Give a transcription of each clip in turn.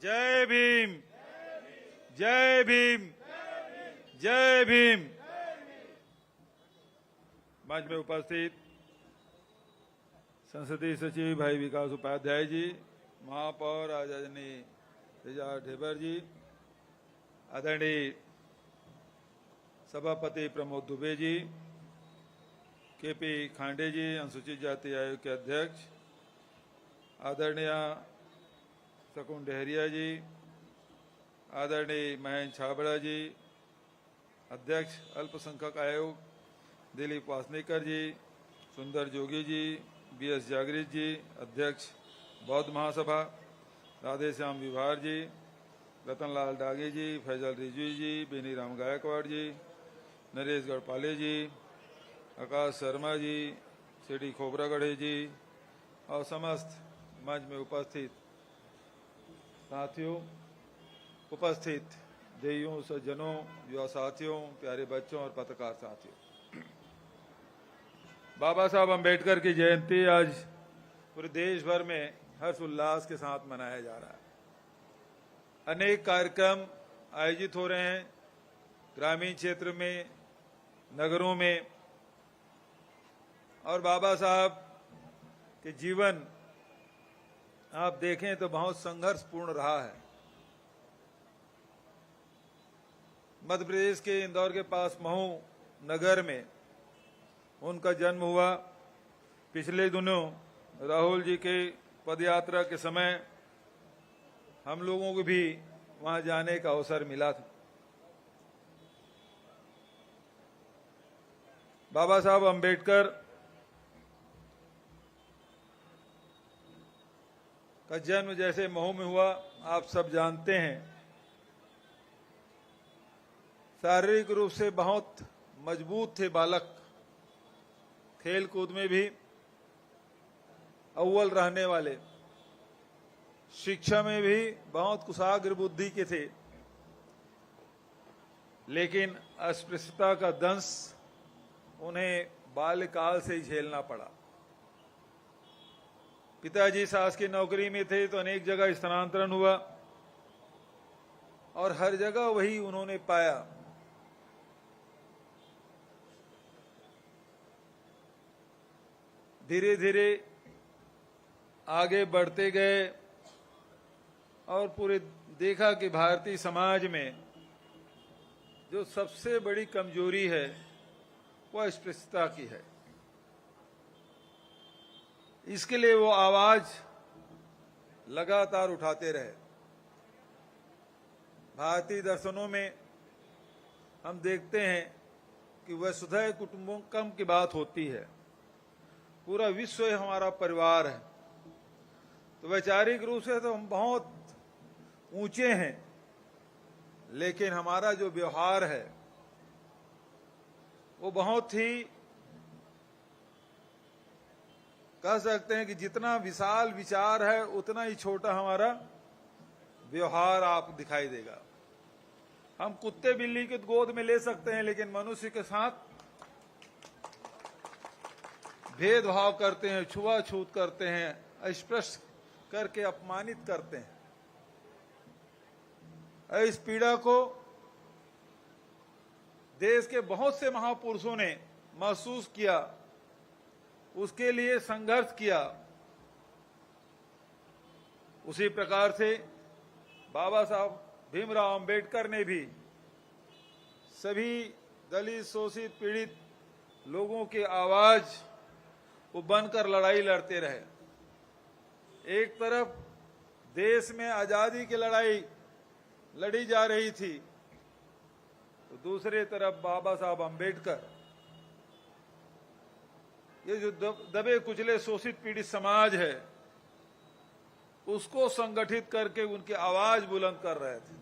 जय भीम, जय भीम, जय भीम। मंच में उपस्थित संसदीय सचिव भाई विकास उपाध्याय जी, महापौर आदरणीय रिजा ढेबर जी, आदरणीय सभापति प्रमोद दुबे जी, केपी खांडे जी, अनुसूचित जाति आयोग के अध्यक्ष आदरणीय शकुन डहरिया जी, आदरणीय महेंद्र छाबड़ा जी, अध्यक्ष अल्पसंख्यक आयोग दिलीप वासनीकर जी, सुंदर जोगी जी, बीएस जागृत जी, अध्यक्ष बौद्ध महासभा राधेश्याम विभार जी, रतनलाल डागे जी, फैजल रिजवी जी, बेनीराम गायकवाड़ जी, नरेश गढ़पाले जी, आकाश शर्मा जी, सीडी खोबरागढ़े जी और समस्त मंच में उपस्थित साथियों, उपस्थित देवियों, सज्जनों, युवा साथियों, प्यारे बच्चों और पत्रकार साथियों, बाबा साहब अम्बेडकर की जयंती आज पूरे देश भर में हर्ष उल्लास के साथ मनाया जा रहा है। अनेक कार्यक्रम आयोजित हो रहे हैं ग्रामीण क्षेत्र में, नगरों में, और बाबा साहब के जीवन आप देखें तो बहुत संघर्षपूर्ण रहा है। मध्य प्रदेश के इंदौर के पास महू नगर में उनका जन्म हुआ। पिछले दिनों राहुल जी के पदयात्रा के समय हम लोगों को भी वहां जाने का अवसर मिला था। बाबा साहब अम्बेडकर का जन्म जैसे महू में हुआ, आप सब जानते हैं। शारीरिक रूप से बहुत मजबूत थे बालक, खेल कूद में भी अव्वल रहने वाले, शिक्षा में भी बहुत कुशाग्र बुद्धि के थे, लेकिन अस्पृश्यता का दंश उन्हें बाल्यकाल से ही झेलना पड़ा। पिताजी शासकीय नौकरी में थे तो अनेक जगह स्थानांतरण हुआ और हर जगह वही उन्होंने पाया। धीरे धीरे आगे बढ़ते गए और पूरे देखा कि भारतीय समाज में जो सबसे बड़ी कमजोरी है वह अस्पृश्यता की है। इसके लिए वो आवाज लगातार उठाते रहे। भारतीय दर्शनों में हम देखते हैं कि वसुधैव कुटुंबकम की बात होती है, पूरा विश्व हमारा परिवार है। तो वैचारिक रूप से तो हम बहुत ऊंचे हैं, लेकिन हमारा जो व्यवहार है वो बहुत ही, कह सकते हैं कि जितना विशाल विचार है उतना ही छोटा हमारा व्यवहार आप दिखाई देगा। हम कुत्ते बिल्ली के गोद में ले सकते हैं, लेकिन मनुष्य के साथ भेदभाव करते हैं, छुआछूत करते हैं, अस्पृश्य करके अपमानित करते हैं। इस पीड़ा को देश के बहुत से महापुरुषों ने महसूस किया, उसके लिए संघर्ष किया। उसी प्रकार से बाबा साहब भीमराव अंबेडकर ने भी सभी दलित, शोषित, पीड़ित लोगों की आवाज वो बनकर लड़ाई लड़ते रहे। एक तरफ देश में आजादी की लड़ाई लड़ी जा रही थी, तो दूसरे तरफ बाबा साहब अंबेडकर ये जो दबे कुचले शोषित पीड़ित समाज है उसको संगठित करके उनकी आवाज बुलंद कर रहे थे।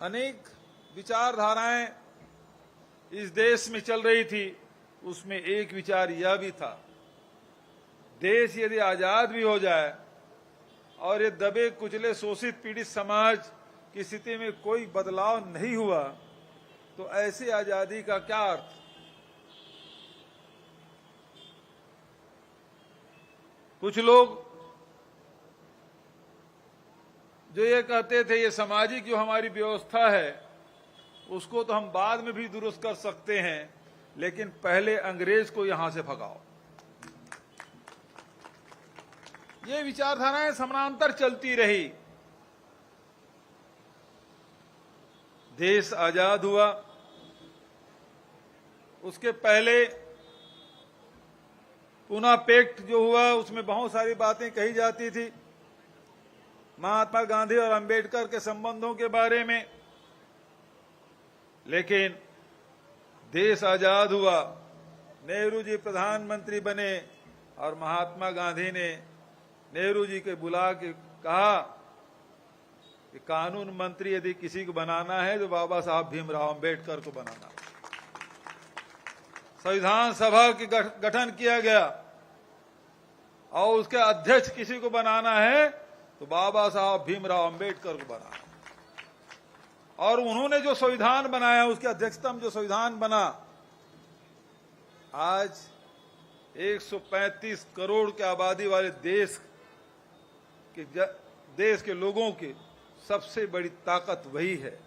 अनेक विचारधाराएं इस देश में चल रही थी, उसमें एक विचार यह भी था, देश यदि आजाद भी हो जाए और ये दबे कुचले शोषित पीड़ित समाज की स्थिति में कोई बदलाव नहीं हुआ तो ऐसी आजादी का क्या अर्थ। कुछ लोग जो ये कहते थे ये सामाजिक जो हमारी व्यवस्था है उसको तो हम बाद में भी दुरुस्त कर सकते हैं, लेकिन पहले अंग्रेज को यहां से भगाओ। ये विचारधाराएं समानांतर चलती रही। देश आजाद हुआ, उसके पहले पूना पैक्ट जो हुआ उसमें बहुत सारी बातें कही जाती थी महात्मा गांधी और अंबेडकर के संबंधों के बारे में, लेकिन देश आजाद हुआ, नेहरू जी प्रधानमंत्री बने और महात्मा गांधी ने नेहरू जी के बुला के कहा कि कानून मंत्री यदि किसी को बनाना है तो बाबा साहब भीमराव अंबेडकर को बनाना। संविधान सभा की गठन किया गया और उसके अध्यक्ष किसी को बनाना है तो बाबा साहब भीमराव अंबेडकर को बनाना। और उन्होंने जो संविधान बनाया, उसकी अध्यक्षता में जो संविधान बना, आज 135 करोड़ की आबादी वाले देश के लोगों की सबसे बड़ी ताकत वही है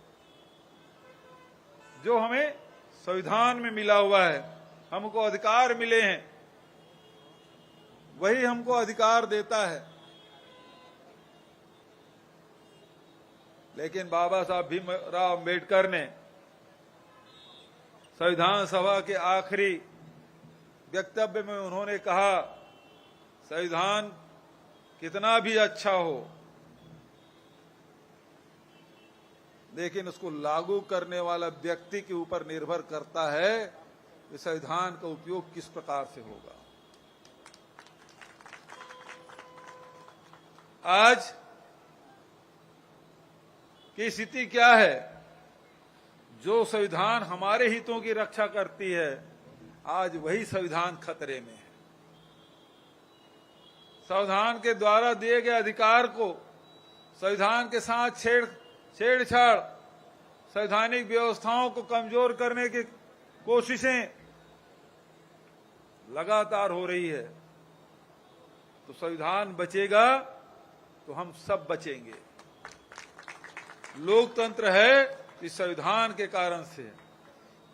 जो हमें संविधान में मिला हुआ है। हमको अधिकार मिले हैं, वही हमको अधिकार देता है। लेकिन बाबा साहब भीमराव अंबेडकर ने संविधान सभा के आखिरी वक्तव्य में उन्होंने कहा, संविधान कितना भी अच्छा हो लेकिन उसको लागू करने वाला व्यक्ति के ऊपर निर्भर करता है कि संविधान का उपयोग किस प्रकार से होगा। आज की स्थिति क्या है? जो संविधान हमारे हितों की रक्षा करती है, आज वही संविधान खतरे में है। संविधान के द्वारा दिए गए अधिकार को संविधान के साथ छेड़छाड़, संवैधानिक व्यवस्थाओं को कमजोर करने की कोशिशें लगातार हो रही है। तो संविधान बचेगा तो हम सब बचेंगे। लोकतंत्र है इस संविधान के कारण से।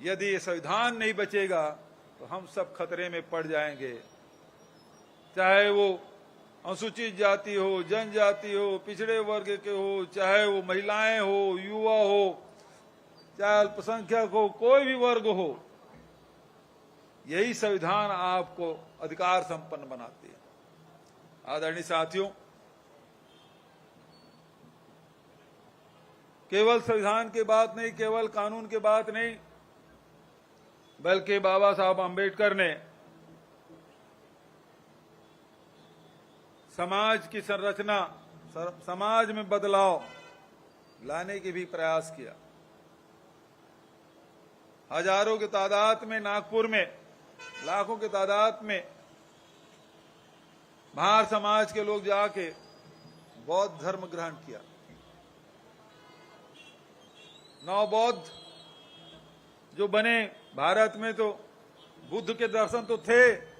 यदि ये संविधान नहीं बचेगा तो हम सब खतरे में पड़ जाएंगे, चाहे वो अनुसूचित जाति हो, जनजाति हो, पिछड़े वर्ग के हो, चाहे वो महिलाएं हो, युवा हो, चाहे अल्पसंख्यक हो, कोई भी वर्ग हो। यही संविधान आपको अधिकार संपन्न बनाती है। आदरणीय साथियों, केवल संविधान की बात नहीं, केवल कानून की बात नहीं, बल्कि बाबा साहब अंबेडकर ने समाज की संरचना, समाज में बदलाव लाने के भी प्रयास किया। हजारों की तादाद में नागपुर में, लाखों की तादाद में महार समाज के लोग जाके बौद्ध धर्म ग्रहण किया। नवबौद्ध जो बने भारत में, तो बुद्ध के दर्शन तो थे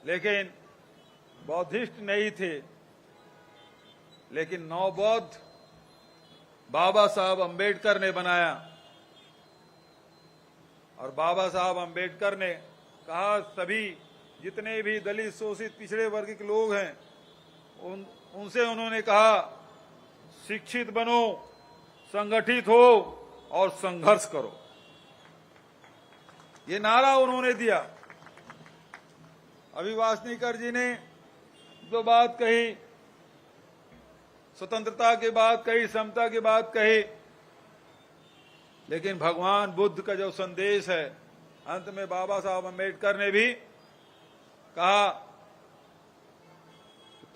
लेकिन बौद्धिस्ट नहीं थे। लेकिन नवबौद्ध बाबा साहब अंबेडकर ने बनाया और बाबा साहब अंबेडकर ने कहा सभी जितने भी दलित, शोषित, पिछड़े वर्ग के लोग हैं उनसे उन्होंने कहा शिक्षित बनो, संगठित हो और संघर्ष करो। ये नारा उन्होंने दिया। अभी वासनीकर जी ने जो बात कही, स्वतंत्रता की बात कही, समता की बात कही, लेकिन भगवान बुद्ध का जो संदेश है, अंत में बाबा साहब अंबेडकर ने भी कहा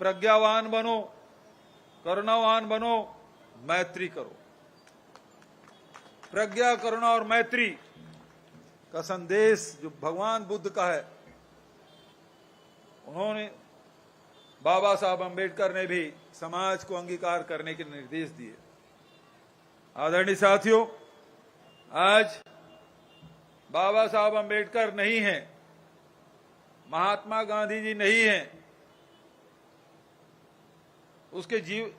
प्रज्ञावान बनो, करुणावान बनो, मैत्री करो। प्रज्ञा, करुणा और मैत्री का संदेश जो भगवान बुद्ध का है, उन्होंने बाबा साहब अंबेडकर ने भी समाज को अंगीकार करने के निर्देश दिए। आदरणीय साथियों, आज बाबा साहब अंबेडकर नहीं हैं, महात्मा गांधी जी नहीं हैं, उसके जीव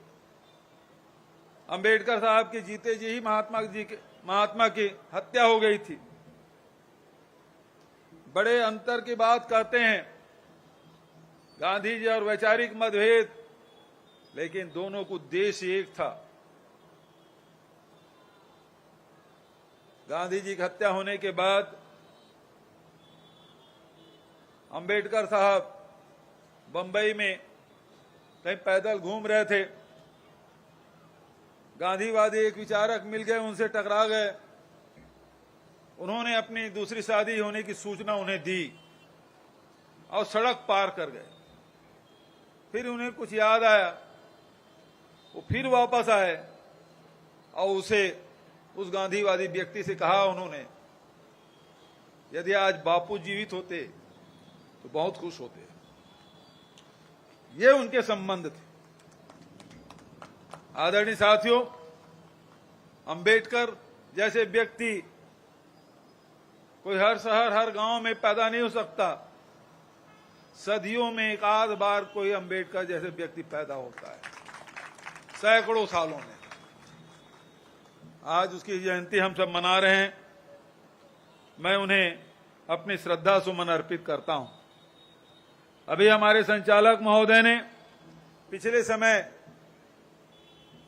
अंबेडकर साहब के जीते जी ही महात्मा की हत्या हो गई थी। बड़े अंतर की बात कहते हैं गांधी जी और वैचारिक मतभेद, लेकिन दोनों को उद्देश्य एक था। गांधी जी की हत्या होने के बाद अंबेडकर साहब बंबई में कहीं पैदल घूम रहे थे। गांधीवादी एक विचारक मिल गए, उनसे टकरा गए। उन्होंने अपनी दूसरी शादी होने की सूचना उन्हें दी और सड़क पार कर गए। फिर उन्हें कुछ याद आया, वो फिर वापस आए और उस गांधीवादी व्यक्ति से कहा उन्होंने, यदि आज बापू जीवित होते तो बहुत खुश होते। ये उनके संबंध थे। आदरणीय साथियों, अंबेडकर जैसे व्यक्ति कोई हर शहर हर गांव में पैदा नहीं हो सकता। सदियों में एक आध बार कोई अंबेडकर जैसे व्यक्ति पैदा होता है, सैकड़ों सालों में। आज उसकी जयंती हम सब मना रहे हैं। मैं उन्हें अपनी श्रद्धा सुमन अर्पित करता हूं। अभी हमारे संचालक महोदय ने पिछले समय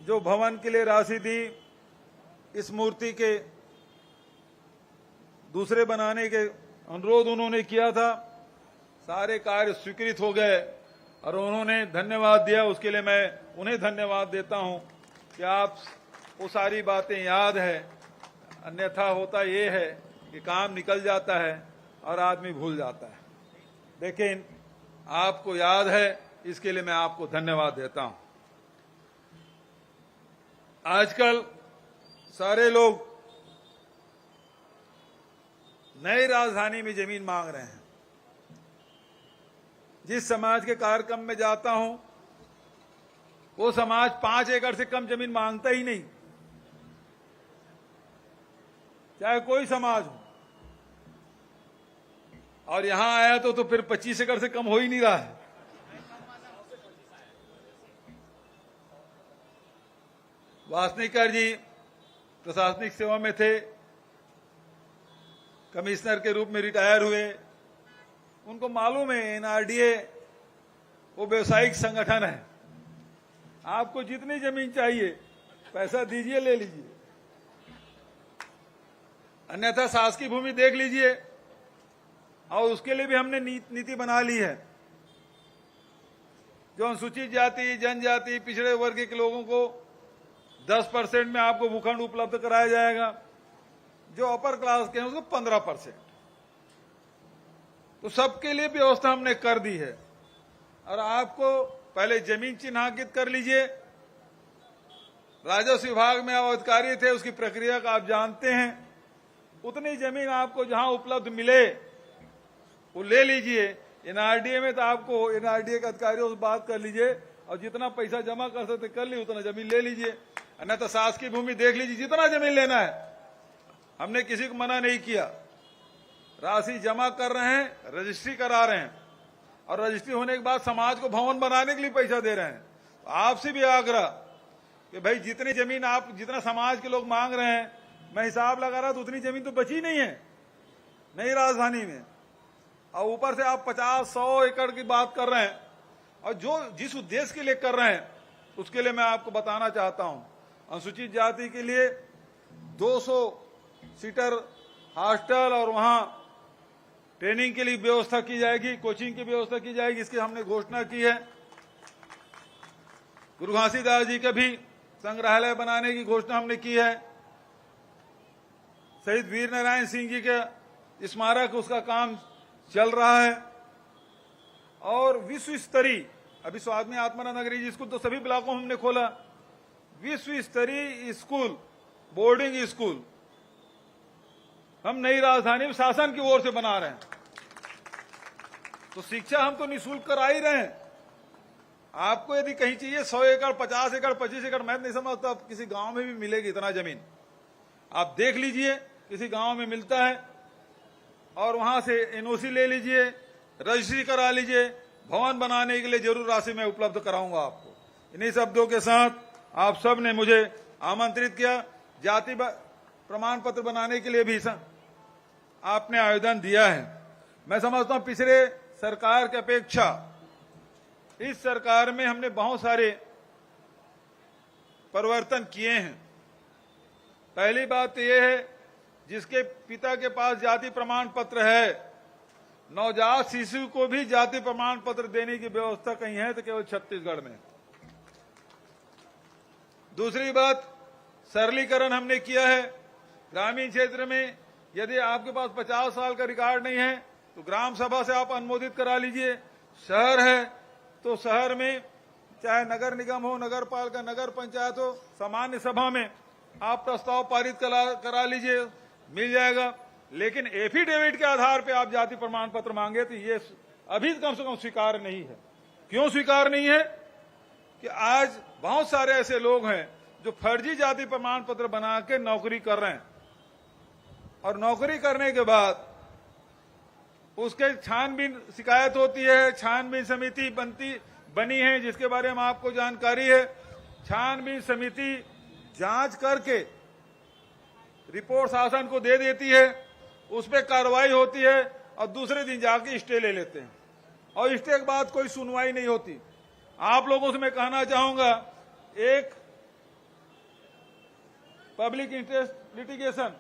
जो भवन के लिए राशि दी, इस मूर्ति के दूसरे बनाने के अनुरोध उन्होंने किया था, सारे कार्य स्वीकृत हो गए और उन्होंने धन्यवाद दिया। उसके लिए मैं उन्हें धन्यवाद देता हूं कि आप वो सारी बातें याद है। अन्यथा होता ये है कि काम निकल जाता है और आदमी भूल जाता है, लेकिन आपको याद है, इसके लिए मैं आपको धन्यवाद देता हूं। आजकल सारे लोग नई राजधानी में जमीन मांग रहे हैं। जिस समाज के कार्यक्रम में जाता हूं, वो समाज 5 एकड़ से कम जमीन मांगता ही नहीं, चाहे कोई समाज हो। और यहां आया तो फिर 25 एकड़ से कम हो ही नहीं रहा है। वासनीकर जी प्रशासनिक सेवा में थे, कमिश्नर के रूप में रिटायर हुए। उनको मालूम है एनआरडीए वो व्यवसायिक संगठन है। आपको जितनी जमीन चाहिए पैसा दीजिए, ले लीजिए, अन्यथा शासकीय भूमि देख लीजिए। और उसके लिए भी हमने नीति बना ली है। जो अनुसूचित जाति, जनजाति, पिछड़े वर्ग के लोगों को 10% में आपको भूखंड उपलब्ध कराया जाएगा। जो अपर क्लास के हैं उसको 15%। तो सबके लिए व्यवस्था हमने कर दी है। और आपको पहले जमीन चिन्हांकित कर लीजिए। राजस्व विभाग में आप अधिकारी थे, उसकी प्रक्रिया का आप जानते हैं। उतनी जमीन आपको जहां उपलब्ध मिले वो ले लीजिए। एनआरडीए में तो आपको एनआरडीए के अधिकारियों से बात कर लीजिए और जितना पैसा जमा कर सकते कर ली, उतना जमीन ले लीजिए। अन्यथा शासकीय भूमि देख लीजिए, जितना जमीन लेना है। हमने किसी को मना नहीं किया। राशि जमा कर रहे हैं, रजिस्ट्री करा रहे हैं और रजिस्ट्री होने के बाद समाज को भवन बनाने के लिए पैसा दे रहे हैं। तो आपसे भी आग्रह कि भाई जितनी जमीन आप, जितना समाज के लोग मांग रहे हैं, मैं हिसाब लगा रहा तो उतनी जमीन तो बची नहीं है नई राजधानी में। और ऊपर से आप 50-100 एकड़ की बात कर रहे हैं। और जो जिस उद्देश्य के लिए कर रहे हैं उसके लिए मैं आपको बताना चाहता हूं। अनुसूचित जाति के लिए 200 सीटर हॉस्टल और वहां ट्रेनिंग के लिए व्यवस्था की जाएगी, कोचिंग की व्यवस्था की जाएगी। इसकी हमने घोषणा की है। गुरु घासीदास जी का भी संग्रहालय बनाने की घोषणा हमने की है। शहीद वीर नारायण सिंह जी के स्मारक, उसका काम चल रहा है। और विश्व स्तरीय, अभी स्वामी आत्मानंद अंग्रेजी स्कूल तो सभी ब्लॉकों में हमने खोला। विश्व स्तरीय स्कूल, बोर्डिंग स्कूल हम नई राजधानी में शासन की ओर से बना रहे हैं। तो शिक्षा हम तो निःशुल्क करा ही रहे हैं। आपको यदि कहीं चाहिए 100 एकड़, 50 एकड़, 25 एकड़, मैं नहीं समझता अब किसी गांव में भी मिलेगी इतना जमीन। आप देख लीजिए, किसी गांव में मिलता है और वहां से एनओसी ले लीजिए, रजिस्ट्री करा लीजिए। भवन बनाने के लिए जरूर राशि मैं उपलब्ध कराऊंगा आपको। इन्हीं शब्दों के साथ आप सब ने मुझे आमंत्रित किया। जाति प्रमाण पत्र बनाने के लिए भी आपने आवेदन दिया है। मैं समझता हूं पिछले सरकार की अपेक्षा इस सरकार में हमने बहुत सारे परिवर्तन किए हैं। पहली बात तो यह है, जिसके पिता के पास जाति प्रमाण पत्र है, नवजात शिशु को भी जाति प्रमाण पत्र देने की व्यवस्था कहीं है तो केवल छत्तीसगढ़ में। दूसरी बात, सरलीकरण हमने किया है। ग्रामीण क्षेत्र में यदि आपके पास 50 साल का रिकॉर्ड नहीं है तो ग्राम सभा से आप अनुमोदित करा लीजिए। शहर है तो शहर में चाहे नगर निगम हो, नगर पालिका, नगर पंचायत हो, सामान्य सभा में आप प्रस्ताव पारित करा लीजिए, मिल जाएगा। लेकिन एफिडेविट के आधार पे आप जाति प्रमाण पत्र मांगे तो ये अभी कम से कम स्वीकार नहीं है। क्यों स्वीकार नहीं है? कि आज बहुत सारे ऐसे लोग हैं जो फर्जी जाति प्रमाण पत्र बना के नौकरी कर रहे हैं और नौकरी करने के बाद उसके छानबीन शिकायत होती है, छानबीन समिति बनी है जिसके बारे में आपको जानकारी है। छानबीन समिति जांच करके रिपोर्ट शासन को दे देती है, उस पर कार्रवाई होती है और दूसरे दिन जाके स्टे ले लेते हैं और स्टे के बाद कोई सुनवाई नहीं होती। आप लोगों से मैं कहना चाहूंगा, एक public interest litigation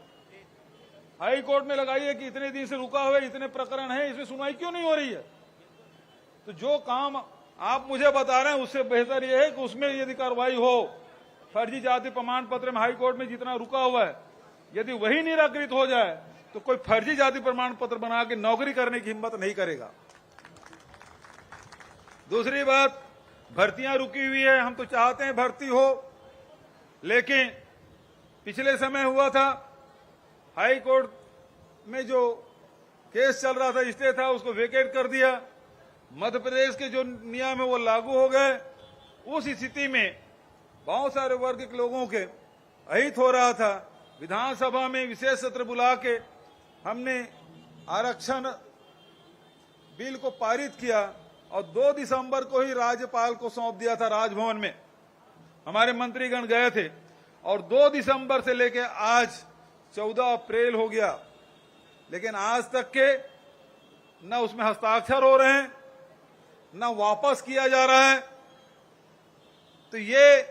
high court में लगाइए कि इतने दिन से रुका हुआ है, इतने प्रकरण हैं, इसमें सुनवाई क्यों नहीं हो रही है? तो जो काम आप मुझे बता रहे हैं उससे बेहतर यह है कि उसमें यदि कार्रवाई हो। फर्जी जाति प्रमाण पत्र में हाई कोर्ट में जितना रुका हुआ है, यदि वही निराकृत हो जाए तो कोई फर्जी जाति प्रमाण पत्र बना के नौकरी करने की हिम्मत नहीं करेगा। दूसरी बात, भर्तियां रुकी हुई है। हम तो चाहते हैं भर्ती हो, लेकिन पिछले समय हुआ था हाई कोर्ट में जो केस चल रहा था, स्टे था, उसको वेकेट कर दिया। मध्य प्रदेश के जो नियम है वो लागू हो गए। उस स्थिति में बहुत सारे वर्ग के लोगों के अहित हो रहा था। विधानसभा में विशेष सत्र बुला के हमने आरक्षण बिल को पारित किया और 2 दिसंबर को ही राज्यपाल को सौंप दिया था। राजभवन में हमारे मंत्रीगण गए थे और 2 दिसंबर से लेकर आज 14 अप्रैल हो गया, लेकिन आज तक के न उसमें हस्ताक्षर हो रहे हैं, न वापस किया जा रहा है। तो ये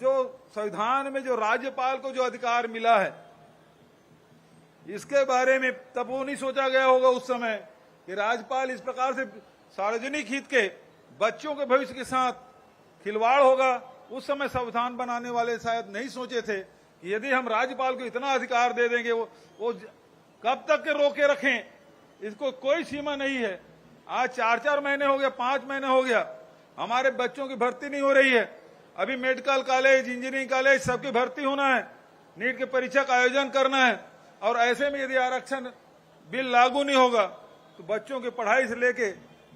जो संविधान में जो राज्यपाल को जो अधिकार मिला है, इसके बारे में तब वो नहीं सोचा गया होगा उस समय कि राज्यपाल इस प्रकार से सार्वजनिक हित के बच्चों के भविष्य के साथ खिलवाड़ होगा। उस समय संविधान बनाने वाले शायद नहीं सोचे थे कि यदि हम राज्यपाल को इतना अधिकार दे देंगे वो कब तक के रोके रखें, इसको कोई सीमा नहीं है। आज 4-4 महीने हो गया, 5 महीने हो गया, हमारे बच्चों की भर्ती नहीं हो रही है। अभी मेडिकल कॉलेज, इंजीनियरिंग कॉलेज सबकी भर्ती होना है, नीट की परीक्षा का आयोजन करना है और ऐसे में यदि आरक्षण बिल लागू नहीं होगा तो बच्चों की पढ़ाई से लेके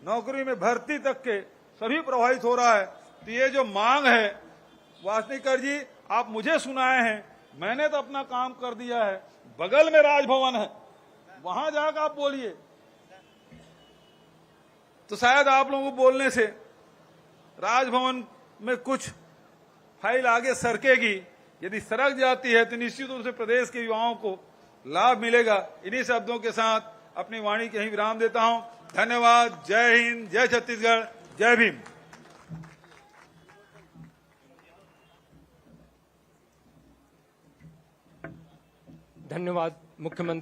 नौकरी में भर्ती तक के सभी प्रभावित हो रहा है। तो ये जो मांग है, वासनीकर जी आप मुझे सुनाए हैं, मैंने तो अपना काम कर दिया है। बगल में राजभवन है, वहां जाकर आप बोलिए तो शायद आप लोगों को बोलने से राजभवन में कुछ फाइल आगे सरकेगी। यदि सरक जाती है तो निश्चित रूप से प्रदेश के युवाओं को लाभ मिलेगा। इन्हीं शब्दों के साथ अपनी वाणी के यहीं विराम देता हूं। धन्यवाद। जय हिंद, जय छत्तीसगढ़, जय भीम। धन्यवाद मुख्यमंत्री।